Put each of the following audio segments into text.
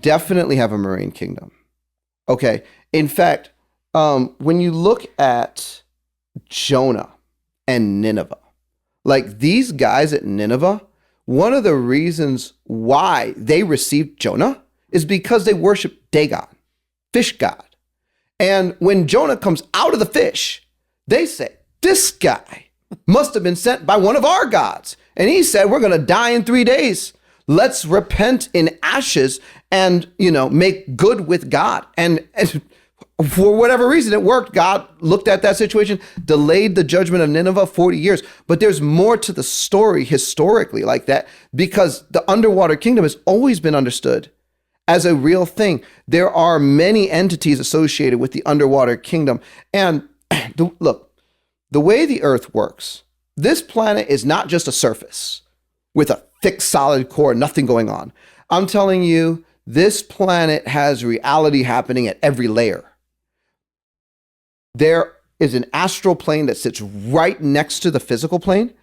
definitely have a marine kingdom. Okay. In fact, when you look at Jonah and Nineveh, like these guys at Nineveh, one of the reasons why they received Jonah is because they worship Dagon, fish god. And when Jonah comes out of the fish, they say, this guy must have been sent by one of our gods. And he said, we're going to die in 3 days. Let's repent in ashes and, make good with God. And for whatever reason, it worked. God looked at that situation, delayed the judgment of Nineveh 40 years. But there's more to the story historically like that, because the underwater kingdom has always been understood as a real thing. There are many entities associated with the underwater kingdom. And look, the way the earth works, this planet is not just a surface with a thick, solid core, nothing going on. I'm telling you, this planet has reality happening at every layer. There is an astral plane that sits right next to the physical plane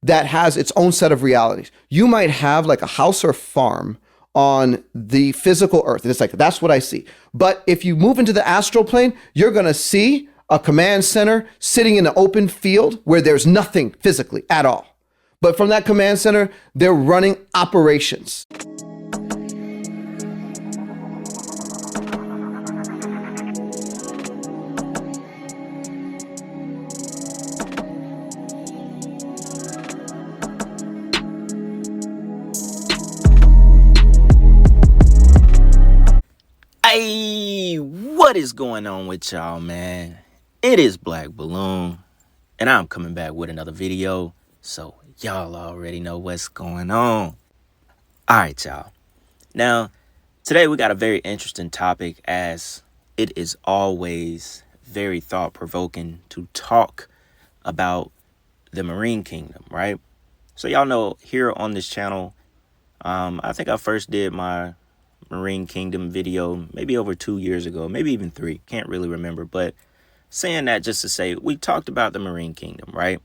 that has its own set of realities. You might have like a house or farm on the physical earth, and it's like, that's what I see. But if you move into the astral plane, you're going to see a command center sitting in an open field where there's nothing physically at all. But from that command center, they're running operations. Hey, what is going on with y'all, man? It is Black Balloon, and I'm coming back with another video, so y'all already know what's going on. All right, y'all. Now, today we got a very interesting topic, as it is always very thought-provoking to talk about the Marine Kingdom, right? So y'all know, here on this channel, I think I first did my Marine Kingdom video maybe over 2 years ago, maybe even 3, can't really remember. But saying that just to say, we talked about the Marine Kingdom, right?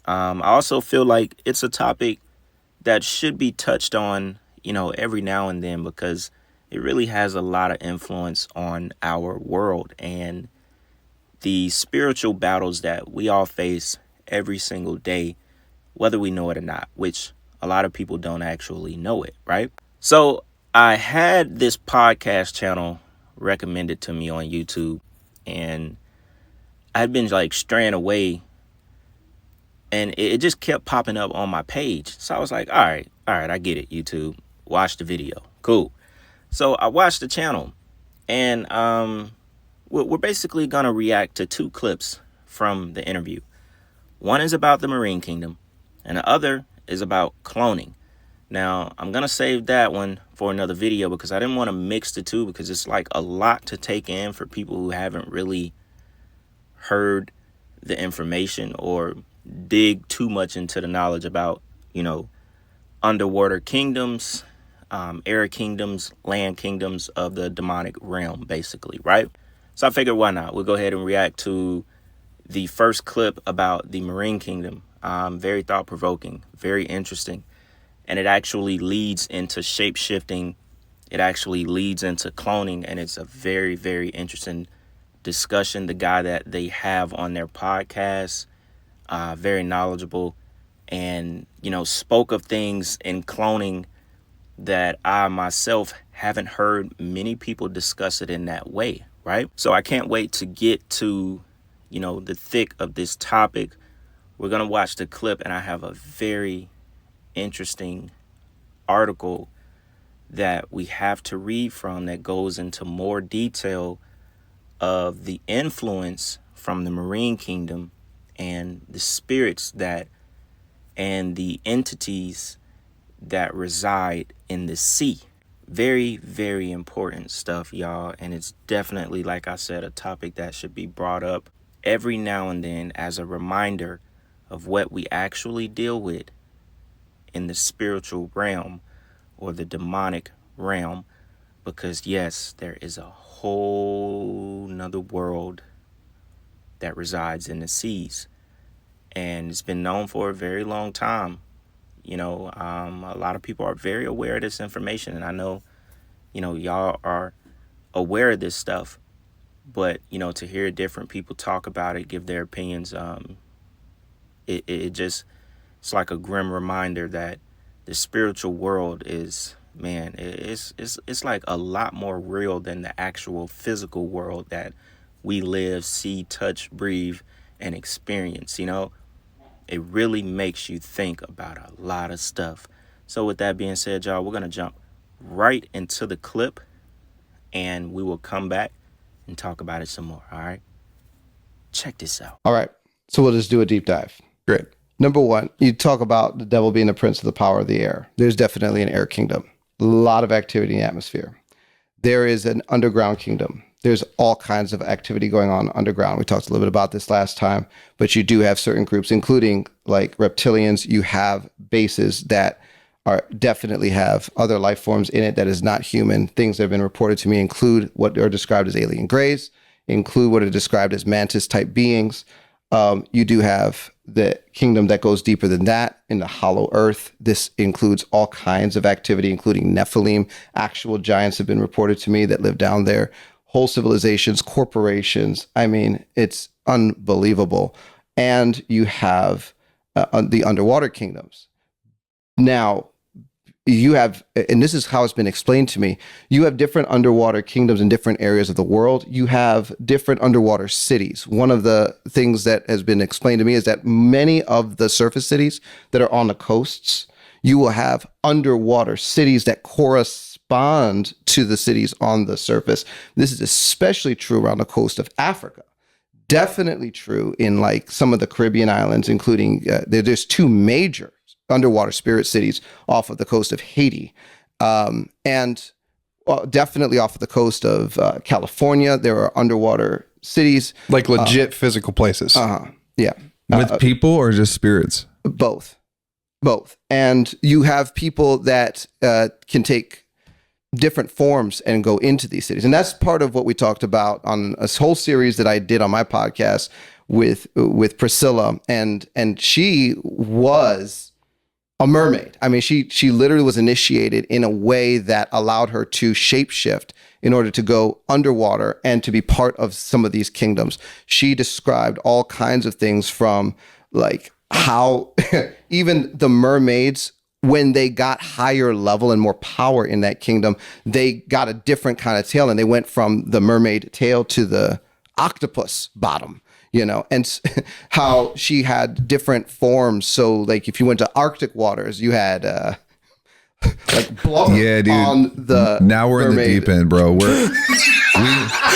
I also feel like it's a topic that should be touched on, every now and then, because it really has a lot of influence on our world and the spiritual battles that we all face every single day, whether we know it or not, which a lot of people don't actually know it, right? So I had this podcast channel recommended to me on YouTube, and I'd been like straying away, and it just kept popping up on my page. So I was like, all right, I get it, YouTube. Watch the video. Cool. So I watched the channel, and we're basically going to react to 2 clips from the interview. One is about the Marine Kingdom, and the other is about cloning. Now, I'm going to save that one for another video, because I didn't want to mix the two, because it's like a lot to take in for people who haven't really heard the information or dig too much into the knowledge about, underwater kingdoms, air kingdoms, land kingdoms of the demonic realm, basically, right? So I figured, why not? We'll go ahead and react to the first clip about the Marine Kingdom. Very thought-provoking, very interesting. And it actually leads into shape-shifting. It actually leads into cloning. And it's a very, very interesting discussion. The guy that they have on their podcast, very knowledgeable, and, spoke of things in cloning that I myself haven't heard many people discuss it in that way, right? So I can't wait to get to, the thick of this topic. We're going to watch the clip, and I have a very interesting article that we have to read from that goes into more detail of the influence from the Marine Kingdom and the spirits and the entities that reside in the sea. Very, very important stuff, y'all. And it's definitely, like I said, a topic that should be brought up every now and then as a reminder of what we actually deal with in the spiritual realm or the demonic realm. Because yes, there is a whole nother world that resides in the seas, and it's been known for a very long time. A lot of people are very aware of this information, and I know, y'all are aware of this stuff, but to hear different people talk about it, give their opinions, it just, it's like a grim reminder that the spiritual world is, man, it's like a lot more real than the actual physical world that we live, see, touch, breathe, and experience. It really makes you think about a lot of stuff. So with that being said, y'all, we're gonna jump right into the clip, and we will come back and talk about it some more. All right, check this out. All right. So we'll just do a deep dive. Great. Number one, you talk about the devil being the prince of the power of the air. There's definitely an air kingdom. A lot of activity in the atmosphere. There is an underground kingdom. There's all kinds of activity going on underground. We talked a little bit about this last time, but you do have certain groups, including like reptilians. You have bases that are definitely have other life forms in it that is not human. Things that have been reported to me include what are described as alien greys, include what are described as mantis type beings. You do have the kingdom that goes deeper than that in the hollow earth. This includes all kinds of activity, including Nephilim. Actual giants have been reported to me that live down there. Whole civilizations, corporations. I mean, it's unbelievable. And you have the underwater kingdoms. Now, you have, and this is how it's been explained to me, you have different underwater kingdoms in different areas of the world. You have different underwater cities. One of the things that has been explained to me is that many of the surface cities that are on the coasts, you will have underwater cities that correspond to the cities on the surface. This is especially true around the coast of Africa. Definitely true in like some of the Caribbean islands, including there's two major underwater spirit cities off of the coast of Haiti, and definitely off of the coast of California. There are underwater cities, like legit physical places. Yeah, with people or just spirits? Both. And you have people that can take different forms and go into these cities, and that's part of what we talked about on a whole series that I did on my podcast with Priscilla, and she was a mermaid. I mean, she literally was initiated in a way that allowed her to shapeshift in order to go underwater and to be part of some of these kingdoms. She described all kinds of things from like how even the mermaids, when they got higher level and more power in that kingdom, they got a different kind of tail, and they went from the mermaid tail to the octopus bottom. And how she had different forms. So like if you went to Arctic waters, you had like blubber on the Now we're mermaid. In the deep end, bro.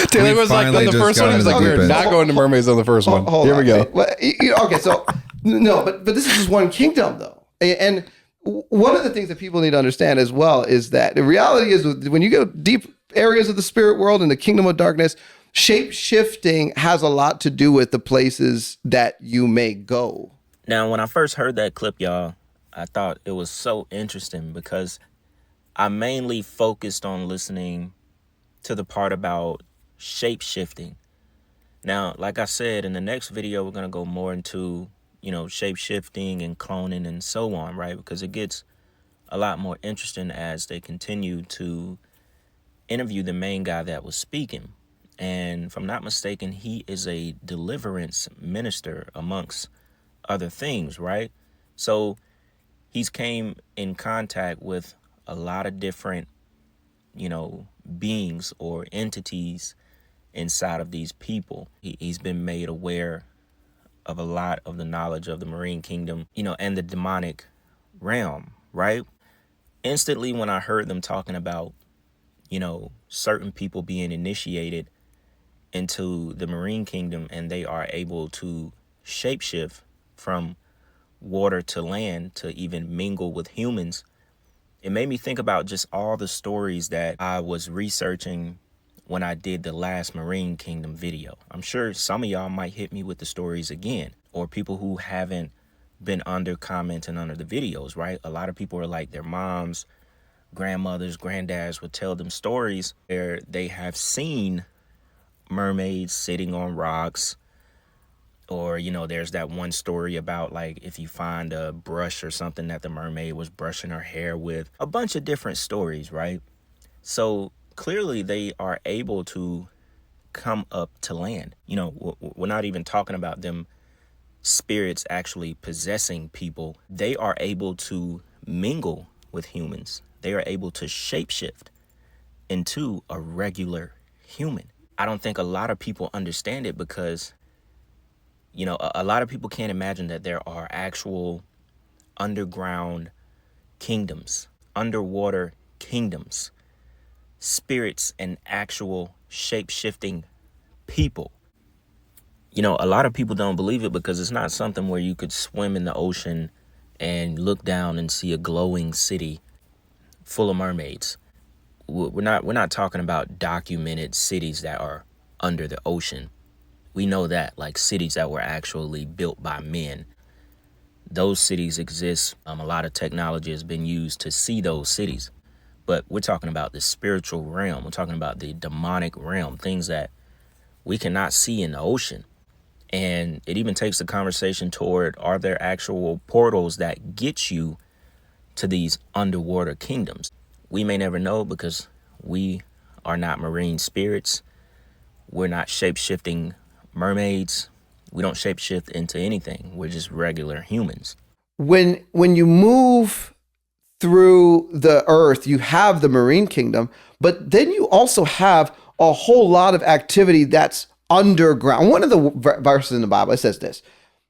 Taylor was like, on the first one, he was like, we're not going to mermaids on the first one. Here we go. Well, okay, so no, but this is just one kingdom though. And one of the things that people need to understand as well is that the reality is when you go deep areas of the spirit world and the kingdom of darkness, shape-shifting has a lot to do with the places that you may go. Now, when I first heard that clip, y'all, I thought it was so interesting because I mainly focused on listening to the part about shape-shifting. Now, like I said, in the next video, we're going to go more into, shape-shifting and cloning and so on, right? Because it gets a lot more interesting as they continue to interview the main guy that was speaking. And if I'm not mistaken, he is a deliverance minister amongst other things, right? So he's came in contact with a lot of different, beings or entities inside of these people. He's been made aware of a lot of the knowledge of the marine kingdom, and the demonic realm, right? Instantly, when I heard them talking about, certain people being initiated into the marine kingdom and they are able to shapeshift from water to land to even mingle with humans, it made me think about just all the stories that I was researching when I did the last Marine Kingdom video. I'm sure some of y'all might hit me with the stories again, or people who haven't been commenting under the videos, right? A lot of people are like their moms, grandmothers, granddads would tell them stories where they have seen mermaids sitting on rocks, or there's that one story about like if you find a brush or something that the mermaid was brushing her hair with. A bunch of different stories, right? So clearly they are able to come up to land. You know, we're not even talking about them spirits actually possessing people. They are able to mingle with humans. They are able to shapeshift into a regular human. I don't think a lot of people understand it because, you know, a lot of people can't imagine that there are actual underground kingdoms, underwater kingdoms, spirits, and actual shape-shifting people. You know, a lot of people don't believe it because it's not something where you could swim in the ocean and look down and see a glowing city full of mermaids. We're not talking about documented cities that are under the ocean. We know that, like cities that were actually built by men. Those cities exist. A lot of technology has been used to see those cities. But we're talking about the spiritual realm. We're talking about the demonic realm, things that we cannot see in the ocean. And it even takes the conversation toward, are there actual portals that get you to these underwater kingdoms? We may never know because we are not marine spirits. We're not shape-shifting mermaids. We don't shapeshift into anything. We're just regular humans. When you move through the earth, you have the marine kingdom, but then you also have a whole lot of activity that's underground. One of the verses in the Bible, it says this,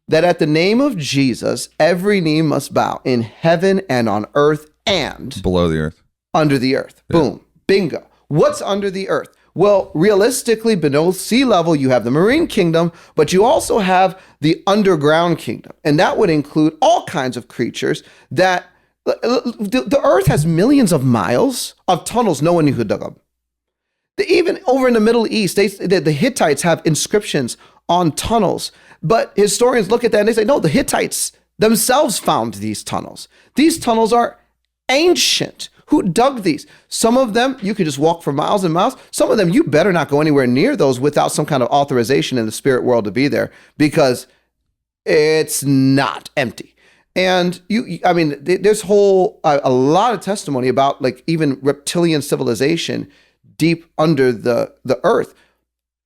that at the name of Jesus, every knee must bow in heaven and on earth and below the earth, under the earth. Yeah. Boom, bingo. What's under the earth? Well, realistically, below sea level, you have the marine kingdom, but you also have the underground kingdom. And that would include all kinds of creatures that the earth has millions of miles of tunnels no one knew who dug them. Even over in the Middle East, the Hittites have inscriptions on tunnels. But historians look at that and they say, no, the Hittites themselves found these tunnels. These tunnels are ancient. Who dug these? Some of them, you could just walk for miles and miles. Some of them, you better not go anywhere near those without some kind of authorization in the spirit world to be there, because it's not empty. And there's a lot of testimony about like even reptilian civilization deep under the earth.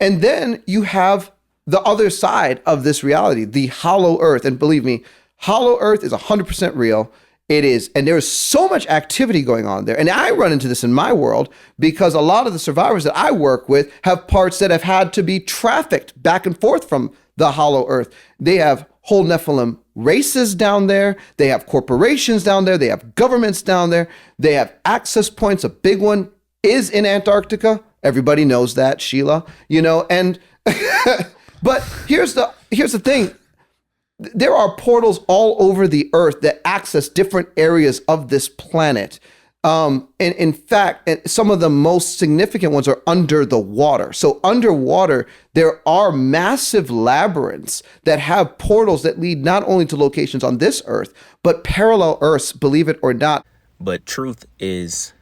And then you have the other side of this reality, the hollow earth. And believe me, hollow earth is 100% real. It is. And there's so much activity going on there. And I run into this in my world because a lot of the survivors that I work with have parts that have had to be trafficked back and forth from the hollow earth. They have whole Nephilim races down there. They have corporations down there. They have governments down there. They have access points. A big one is in Antarctica. Everybody knows that, Sheila, and but here's the thing. There are portals all over the earth that access different areas of this planet. And in fact, some of the most significant ones are under the water. So underwater, there are massive labyrinths that have portals that lead not only to locations on this earth, but parallel earths, believe it or not. But truth is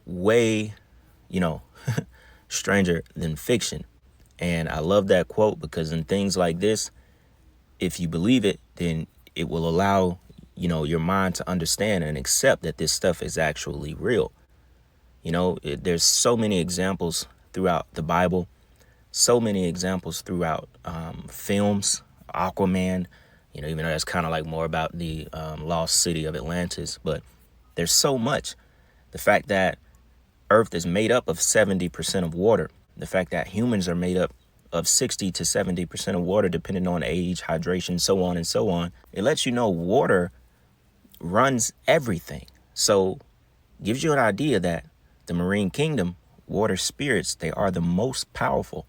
way, stranger than fiction. And I love that quote because in things like this, if you believe it, then it will allow, your mind to understand and accept that this stuff is actually real. There's so many examples throughout the Bible, so many examples throughout films, Aquaman, even though that's kind of like more about the lost city of Atlantis, but there's so much. The fact that Earth is made up of 70% of water, the fact that humans are made up of 60 to 70% of water, depending on age, hydration, so on and so on. It lets you know water runs everything. So gives you an idea that the marine kingdom, water spirits, they are the most powerful.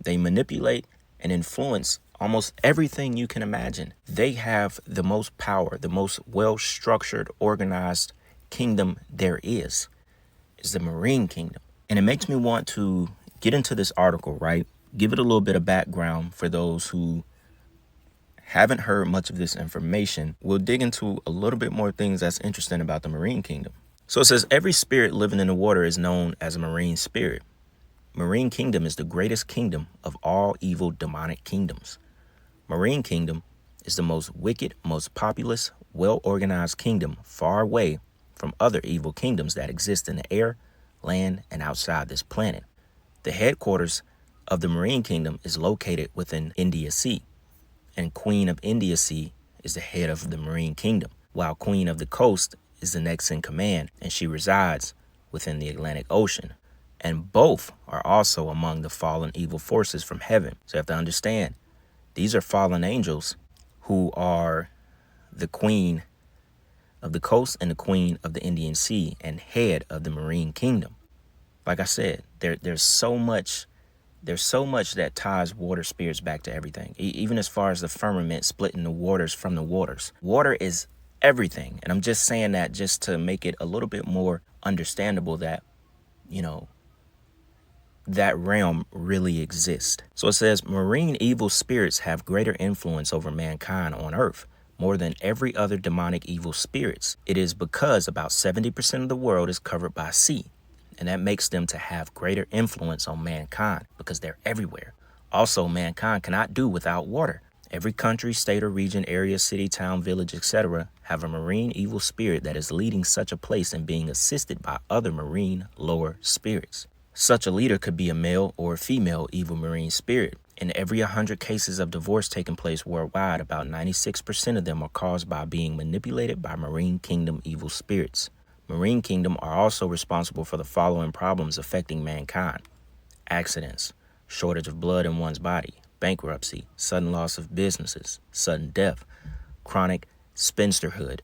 They manipulate and influence almost everything you can imagine. They have the most power, the most well-structured, organized kingdom there is the marine kingdom. And it makes me want to get into this article, right? Give it a little bit of background for those who haven't heard much of this information. We'll dig into a little bit more things that's interesting about the marine kingdom. So it says, every spirit living in the water is known as a marine spirit. Marine kingdom is the greatest kingdom of all evil demonic kingdoms. Marine kingdom is the most wicked, most populous, well-organized kingdom, far away from other evil kingdoms that exist in the air, land, and outside this planet. The headquarters of the Marine Kingdom is located within India Sea, and Queen of India Sea is the head of the Marine Kingdom, while Queen of the Coast is the next in command, and she resides within the Atlantic Ocean. And both are also among the fallen evil forces from heaven. So you have to understand, these are fallen angels who are the Queen of the Coast and the Queen of the Indian Sea and head of the Marine Kingdom. Like I said, there's so much that ties water spirits back to everything, even as far as the firmament splitting the waters from the waters. Water is everything. And I'm just saying that just to make it a little bit more understandable that, that realm really exists. So it says, marine evil spirits have greater influence over mankind on earth, more than every other demonic evil spirits. It is because about 70% of the world is covered by sea, and that makes them to have greater influence on mankind because they're everywhere. Also, mankind cannot do without water. Every country, state or region, area, city, town, village, etc. have a marine evil spirit that is leading such a place and being assisted by other marine lower spirits. Such a leader could be a male or a female evil marine spirit. In every 100 cases of divorce taking place worldwide, about 96% of them are caused by being manipulated by Marine Kingdom evil spirits. Marine Kingdom are also responsible for the following problems affecting mankind: accidents, shortage of blood in one's body, bankruptcy, sudden loss of businesses, sudden death, chronic spinsterhood,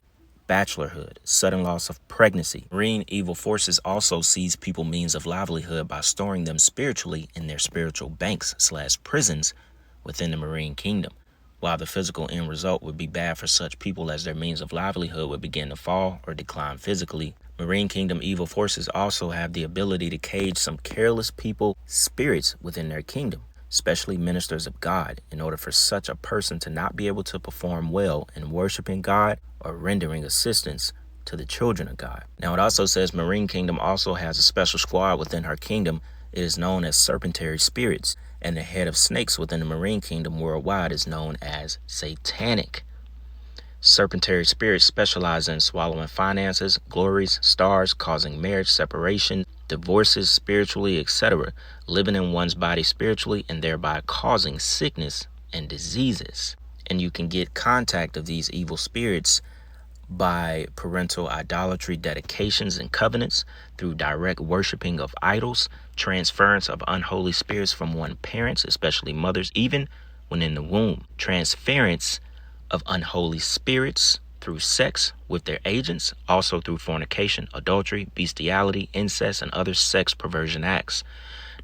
bachelorhood, sudden loss of pregnancy. Marine evil forces also seize people means of livelihood by storing them spiritually in their spiritual banks/prisons within the Marine Kingdom. While the physical end result would be bad for such people as their means of livelihood would begin to fall or decline physically, Marine Kingdom evil forces also have the ability to cage some careless people spirits within their kingdom, especially ministers of God, in order for such a person to not be able to perform well in worshiping God or rendering assistance to the children of God. Now, it also says Marine Kingdom also has a special squad within her kingdom. It is known as serpentary spirits, and the head of snakes within the Marine Kingdom worldwide is known as satanic. Serpentary spirits specialize in swallowing finances, glories, stars, causing marriage separation, divorces spiritually, etc., living in one's body spiritually, and thereby causing sickness and diseases. And you can get contact of these evil spirits by parental idolatry dedications and covenants, through direct worshiping of idols, transference of unholy spirits from one parents, especially mothers, even when in the womb, transference of unholy spirits through sex with their agents, also through fornication, adultery, bestiality, incest, and other sex perversion acts,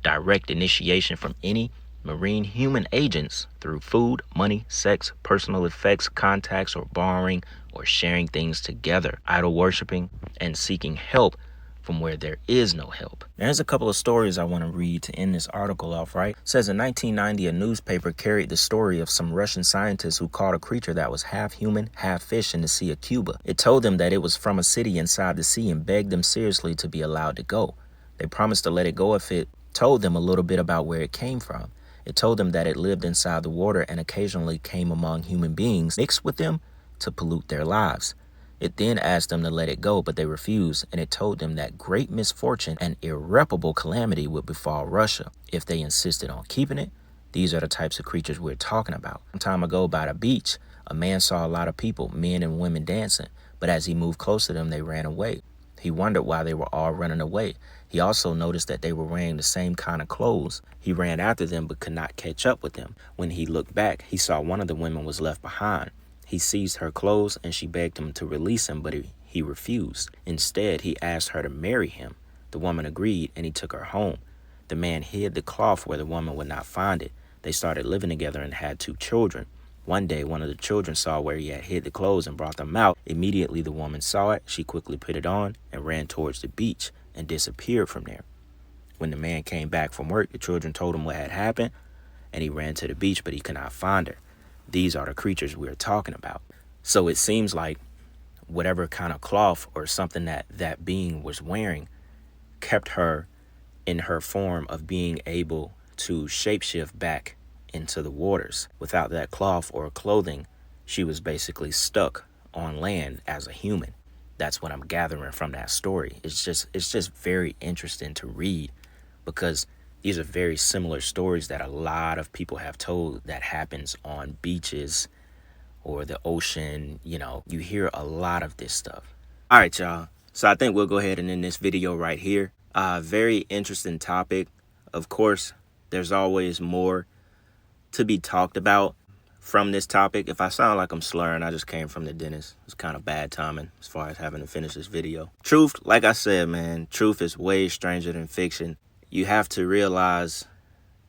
direct initiation from any marine human agents through food, money, sex, personal effects, contacts, or borrowing or sharing things together, idol worshiping, and seeking help from where there is no help. Now, there's a couple of stories I want to read to end this article off, right? It says in 1990, a newspaper carried the story of some Russian scientists who caught a creature that was half human, half fish in the Sea of Cuba. It told them that it was from a city inside the sea and begged them seriously to be allowed to go. They promised to let it go if it told them a little bit about where it came from. It told them that it lived inside the water and occasionally came among human beings, mixed with them to pollute their lives. It then asked them to let it go, but they refused, and it told them that great misfortune and irreparable calamity would befall Russia if they insisted on keeping it. These are the types of creatures we're talking about. Some time ago by the beach, a man saw a lot of people, men and women, dancing, but as he moved close to them, they ran away. He wondered why they were all running away. He also noticed that they were wearing the same kind of clothes. He ran after them but could not catch up with them. When he looked back, he saw one of the women was left behind. He seized her clothes and she begged him to release him, but he refused. Instead, he asked her to marry him. The woman agreed and he took her home. The man hid the cloth where the woman would not find it. They started living together and had 2 children. One day, one of the children saw where he had hid the clothes and brought them out. Immediately, the woman saw it. She quickly put it on and ran towards the beach and disappeared from there. When the man came back from work, the children told him what had happened, and he ran to the beach, but he could not find her. These are the creatures we're talking about. So it seems like whatever kind of cloth or something that being was wearing kept her in her form of being able to shapeshift back into the waters. Without that cloth or clothing, she was basically stuck on land as a human. That's what I'm gathering from that story. It's just very interesting to read, because these are very similar stories that a lot of people have told that happens on beaches or the ocean. You know, you hear a lot of this stuff. All right, y'all. So I think we'll go ahead and end this video right here. Very interesting topic. Of course, there's always more to be talked about from this topic. If I sound like I'm slurring, I just came from the dentist. It's kind of bad timing as far as having to finish this video. Truth, like I said, man, truth is way stranger than fiction. You have to realize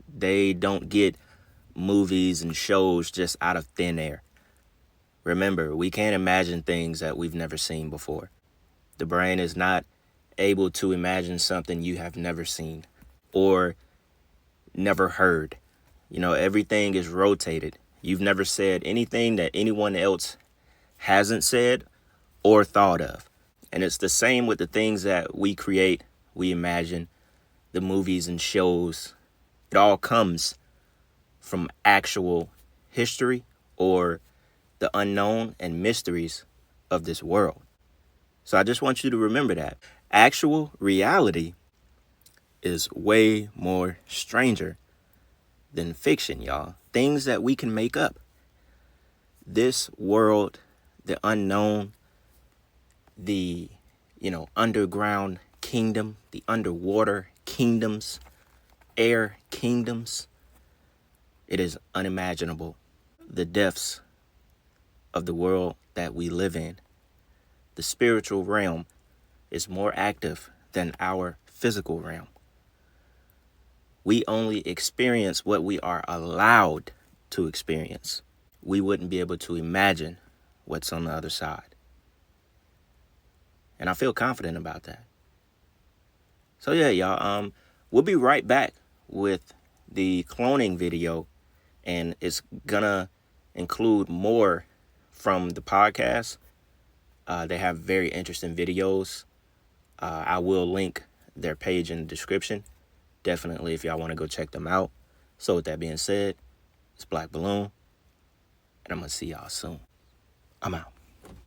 they don't get movies and shows just out of thin air. Remember, we can't imagine things that we've never seen before. The brain is not able to imagine something you have never seen or never heard. You know, everything is rotated. You've never said anything that anyone else hasn't said or thought of. And it's the same with the things that we create, we imagine, the movies and shows. It all comes from actual history or the unknown and mysteries of this world. So I just want you to remember that. Actual reality is way more stranger than fiction, y'all. Things that we can make up. This world, the unknown, the, underground kingdom, the underwater kingdoms, air kingdoms, it is unimaginable. The depths of the world that we live in, the spiritual realm, is more active than our physical realm. We only experience what we are allowed to experience. We wouldn't be able to imagine what's on the other side. And I feel confident about that. So yeah, y'all, we'll be right back with the cloning video, and it's gonna include more from the podcast. They have very interesting videos. I will link their page in the description. Definitely, if y'all want to go check them out. So with that being said, it's Black Balloon, and I'm going to see y'all soon. I'm out.